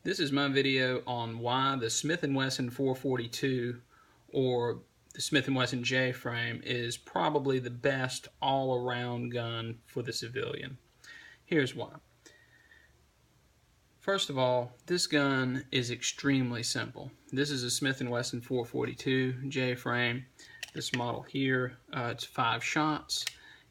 This is my video on why the Smith & Wesson 442 or the Smith & Wesson J-frame is probably the best all-around gun for the civilian. Here's why. First of all, this gun is extremely simple. This is a Smith & Wesson 442 J-frame. This model here, it's 5 shots.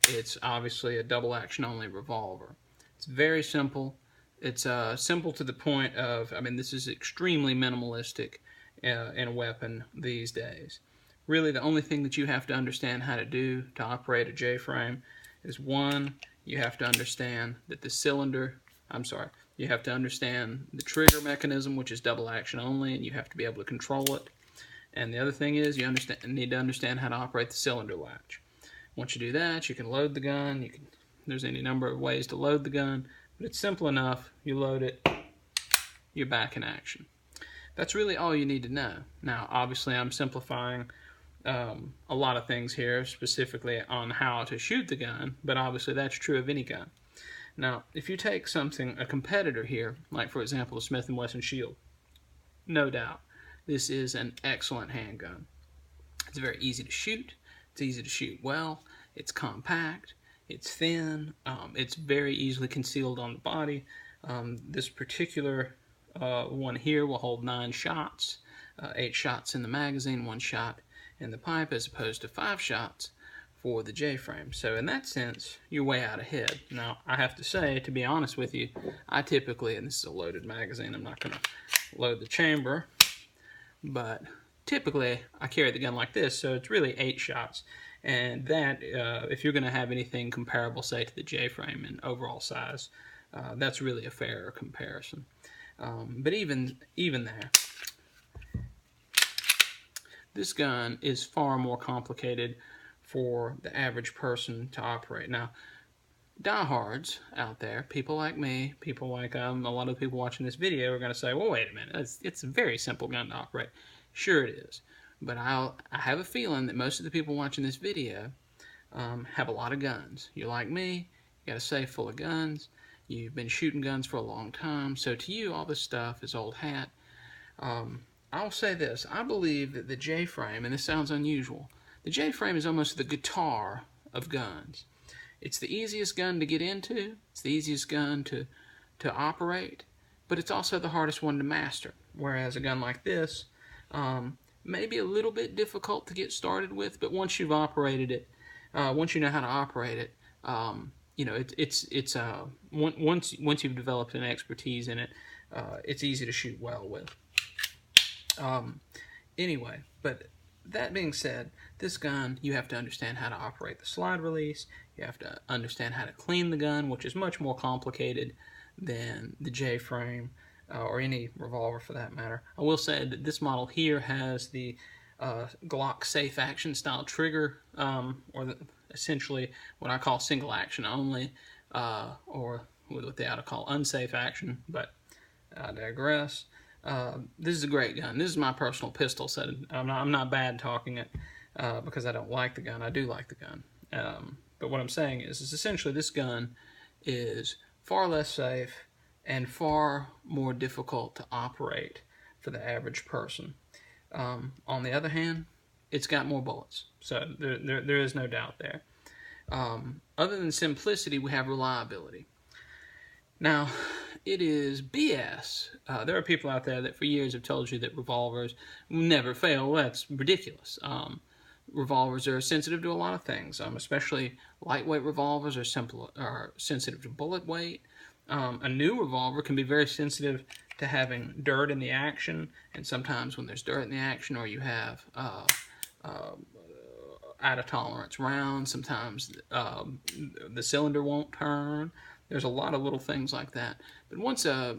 It's obviously a double action only revolver. It's very simple. It's simple to the point of, this is extremely minimalistic in a weapon these days. Really, the only thing that you have to understand how to do to operate a J-frame is, one, you have to understand that the you have to understand the trigger mechanism, which is double action only, and you have to be able to control it. And the other thing is you need to understand how to operate the cylinder latch. Once you do that, you can load the gun. There's any number of ways to load the gun, but it's simple enough. You load it, you're back in action. That's really all you need to know. Now, obviously, I'm simplifying a lot of things here, specifically on how to shoot the gun, but obviously that's true of any gun. Now, if you take a competitor here, like for example the Smith & Wesson Shield, no doubt, this is an excellent handgun. It's very easy to shoot. It's easy to shoot well. It's compact. It's thin. It's very easily concealed on the body. This particular one here will hold 9 shots, 8 shots in the magazine, 1 shot in the pipe, as opposed to 5 shots for the J-frame. So in that sense, you're way out ahead. Now, I have to say, to be honest with you, I typically, and this is a loaded magazine, I'm not going to load the chamber, but typically I carry the gun like this, so it's really 8 shots. And that, if you're going to have anything comparable, say, to the J-frame in overall size, that's really a fair comparison. But even there, this gun is far more complicated for the average person to operate. Now, diehards out there, people like me, people like a lot of the people watching this video are going to say, well, wait a minute, it's a very simple gun to operate. Sure it is. But I have a feeling that most of the people watching this video have a lot of guns. You're like me, you got a safe full of guns, you've been shooting guns for a long time, so to you all this stuff is old hat. I'll say this, I believe that the J-frame, and this sounds unusual, the J-frame is almost the guitar of guns. It's the easiest gun to get into, it's the easiest gun to operate, but it's also the hardest one to master. Whereas a gun like this, maybe a little bit difficult to get started with, but once you've operated it, once you know how to operate it, once you've developed an expertise in it, it's easy to shoot well with. Anyway, but that being said, this gun, you have to understand how to operate the slide release, you have to understand how to clean the gun, which is much more complicated than the J-frame, or any revolver for that matter. I will say that this model here has the Glock safe action style trigger, essentially what I call single action only, or what they ought to call unsafe action, but I digress. This is a great gun. This is my personal pistol set. I'm not bad talking it because I don't like the gun. I do like the gun. But what I'm saying is essentially this gun is far less safe and far more difficult to operate for the average person. On the other hand, it's got more bullets. So there is no doubt there. Other than simplicity, we have reliability. Now, it is BS. There are people out there that for years have told you that revolvers never fail. Well, that's ridiculous. Revolvers are sensitive to a lot of things, especially lightweight revolvers are sensitive to bullet weight. A new revolver can be very sensitive to having dirt in the action, and sometimes when there's dirt in the action or you have out of tolerance rounds, sometimes the cylinder won't turn. There's a lot of little things like that. But once a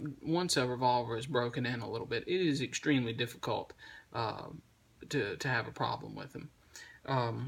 revolver is broken in a little bit, it is extremely difficult to have a problem with them.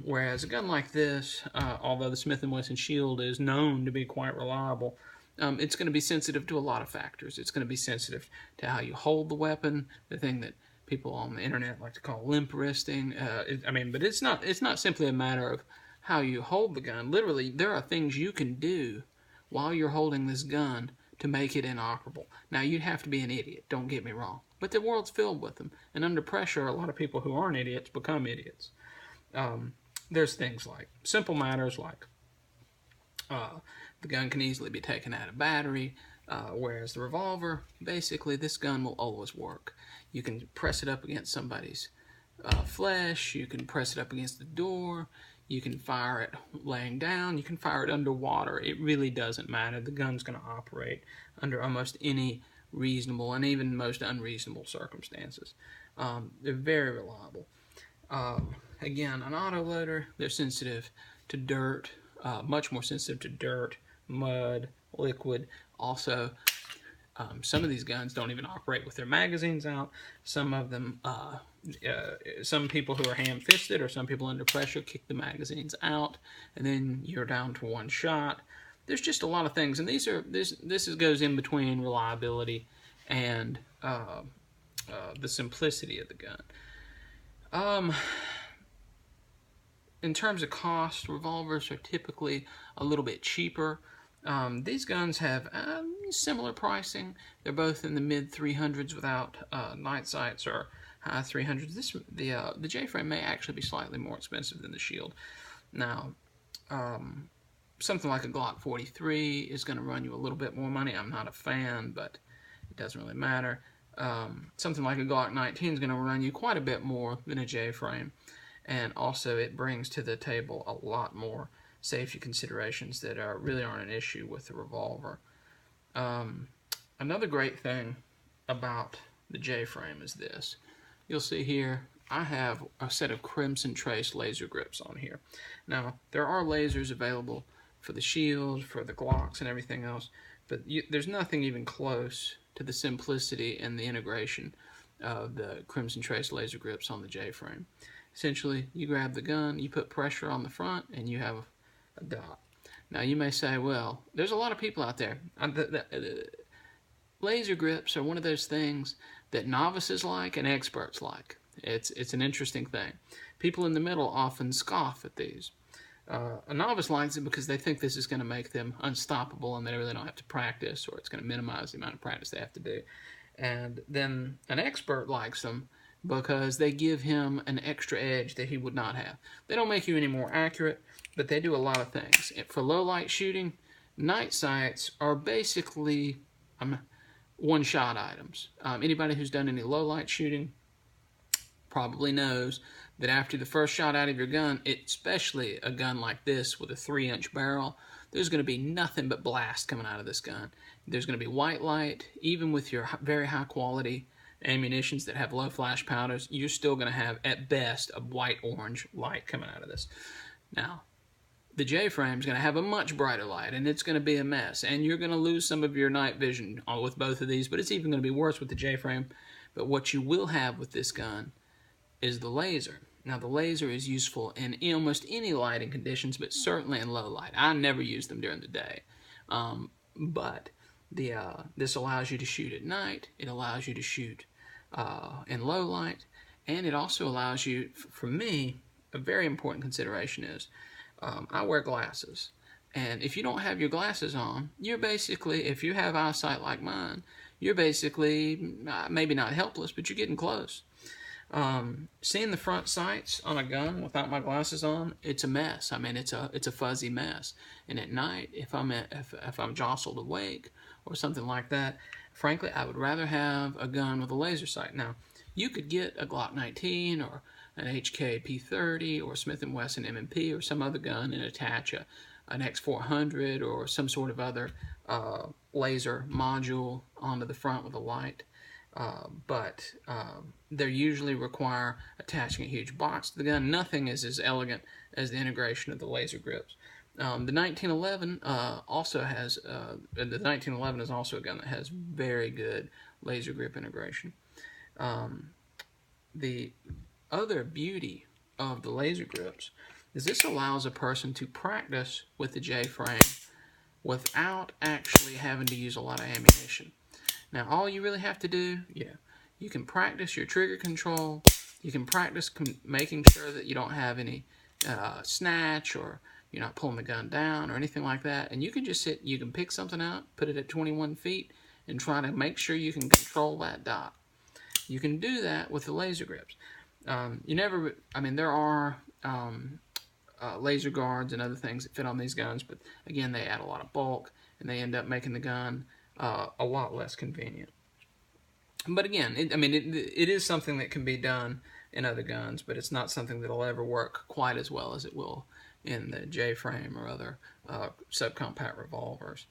Whereas a gun like this, although the Smith & Wesson Shield is known to be quite reliable, it's going to be sensitive to a lot of factors. It's going to be sensitive to how you hold the weapon, the thing that people on the internet like to call limp wristing. But it's not simply a matter of how you hold the gun. Literally, there are things you can do while you're holding this gun to make it inoperable. Now, you'd have to be an idiot, don't get me wrong, but the world's filled with them, and under pressure, a lot of people who aren't idiots become idiots. There's things like simple matters like the gun can easily be taken out of battery, whereas the revolver, basically, this gun will always work. You can press it up against somebody's flesh, you can press it up against the door, you can fire it laying down, you can fire it underwater. It really doesn't matter. The gun's going to operate under almost any reasonable and even most unreasonable circumstances. They're very reliable. Again, an autoloader, they're sensitive to dirt, much more sensitive to dirt, mud, liquid. Also, some of these guns don't even operate with their magazines out. Some of them, some people who are ham-fisted or some people under pressure kick the magazines out, and then you're down to one shot. There's just a lot of things, and this goes in between reliability and the simplicity of the gun. In terms of cost, revolvers are typically a little bit cheaper. These guns have similar pricing. They're both in the mid 300s without night sights, or high 300s. The J-frame may actually be slightly more expensive than the Shield. Now, something like a Glock 43 is going to run you a little bit more money. I'm not a fan, but it doesn't really matter. Something like a Glock 19 is going to run you quite a bit more than a J-frame. And also, it brings to the table a lot more safety considerations that really aren't an issue with the revolver. Another great thing about the J-frame is this. You'll see here, I have a set of Crimson Trace laser grips on here. Now, there are lasers available for the Shield, for the Glocks, and everything else, but there's nothing even close to the simplicity and the integration of the Crimson Trace laser grips on the J-frame. Essentially, you grab the gun, you put pressure on the front, and you have a dot. Now, you may say, well, there's a lot of people out there. Laser grips are one of those things that novices like and experts like. It's an interesting thing. People in the middle often scoff at these. A novice likes it because they think this is going to make them unstoppable and they really don't have to practice, or it's going to minimize the amount of practice they have to do. And then an expert likes them because they give him an extra edge that he would not have. They don't make you any more accurate, but they do a lot of things. For low light shooting, night sights are basically one-shot items. Anybody who's done any low light shooting probably knows that after the first shot out of your gun, especially a gun like this with a 3-inch barrel, there's going to be nothing but blast coming out of this gun. There's going to be white light. Even with your very high quality ammunitions that have low flash powders, you're still going to have, at best, a white-orange light coming out of this. Now, the J-frame is going to have a much brighter light, and it's going to be a mess, and you're going to lose some of your night vision with both of these, but it's even going to be worse with the J-frame. But what you will have with this gun is the laser. Now, the laser is useful in almost any lighting conditions, but certainly in low light. I never use them during the day, but this allows you to shoot at night. It allows you to shoot in low light, and it also allows you, for me, a very important consideration is I wear glasses, and if you don't have your glasses on, you're basically, if you have eyesight like mine, you're basically maybe not helpless, but you're getting close. Seeing the front sights on a gun without my glasses on, it's a mess. I mean, it's a fuzzy mess. And at night, if I'm jostled awake or something like that, frankly, I would rather have a gun with a laser sight. Now, you could get a Glock 19 or an HK P30 or Smith & Wesson M&P or some other gun and attach an X400 or some sort of other laser module onto the front with a light. But they usually require attaching a huge box to the gun. Nothing is as elegant as the integration of the laser grips. The 1911 also has, the 1911 is also a gun that has very good laser grip integration. The other beauty of the laser grips is this allows a person to practice with the J-frame without actually having to use a lot of ammunition. Now, all you really have to do, you can practice your trigger control. You can practice making sure that you don't have any snatch or You're not pulling the gun down or anything like that. And you can just you can pick something up, put it at 21 feet, and try to make sure you can control that dot. You can do that with the laser grips. There are laser guards and other things that fit on these guns, but again, they add a lot of bulk, and they end up making the gun a lot less convenient. But again, it is something that can be done in other guns, but it's not something that'll ever work quite as well as it will in the J-frame or other subcompact revolvers.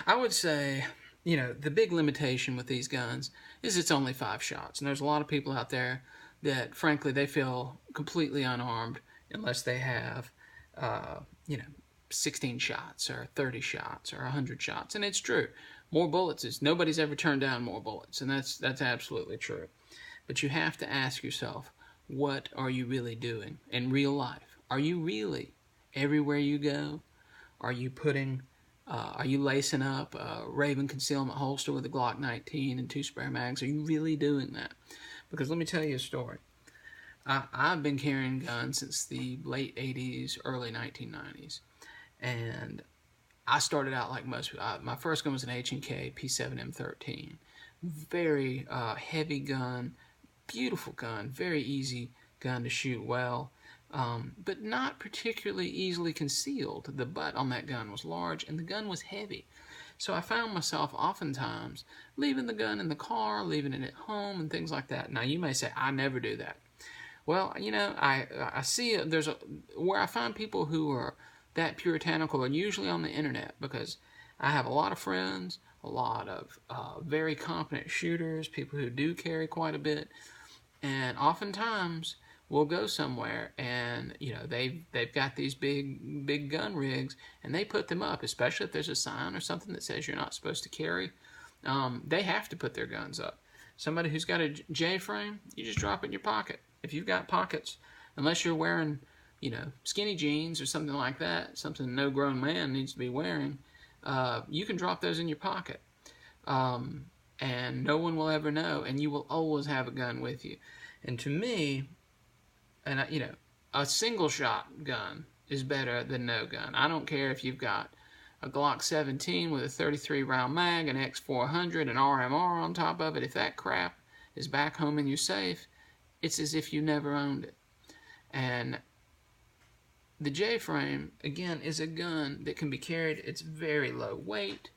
I would say, the big limitation with these guns is it's only 5 shots. And there's a lot of people out there that, frankly, they feel completely unarmed unless they have, 16 shots or 30 shots or 100 shots. And it's true. More bullets is, nobody's ever turned down more bullets. And that's absolutely true. But you have to ask yourself, what are you really doing in real life? Are you really, everywhere you go, are you lacing up a Raven concealment holster with a Glock 19 and 2 spare mags? Are you really doing that? Because let me tell you a story. I've been carrying guns since the late 80s, early 1990s. And I started out like most people. My first gun was an H&K P7 M13. Very heavy gun, beautiful gun, very easy gun to shoot well. But not particularly easily concealed. The butt on that gun was large, and the gun was heavy. So I found myself oftentimes leaving the gun in the car, leaving it at home, and things like that. Now, you may say, I never do that. Well, I see where I find people who are that puritanical are usually on the internet, because I have a lot of friends, a lot of very competent shooters, people who do carry quite a bit, and oftentimes we'll go somewhere and they've got these big gun rigs, and they put them up, especially if there's a sign or something that says you're not supposed to carry. They have to put their guns up. Somebody who's got a J-frame, you just drop it in your pocket. If you've got pockets, unless you're wearing skinny jeans or something like that, something no grown man needs to be wearing, you can drop those in your pocket. And no one will ever know, and you will always have a gun with you. And to me, a single shot gun is better than no gun. I don't care if you've got a Glock 17 with a 33 round mag, an X400, an RMR on top of it. If that crap is back home in your safe, it's as if you never owned it. And the J-frame, again, is a gun that can be carried. It's very low weight.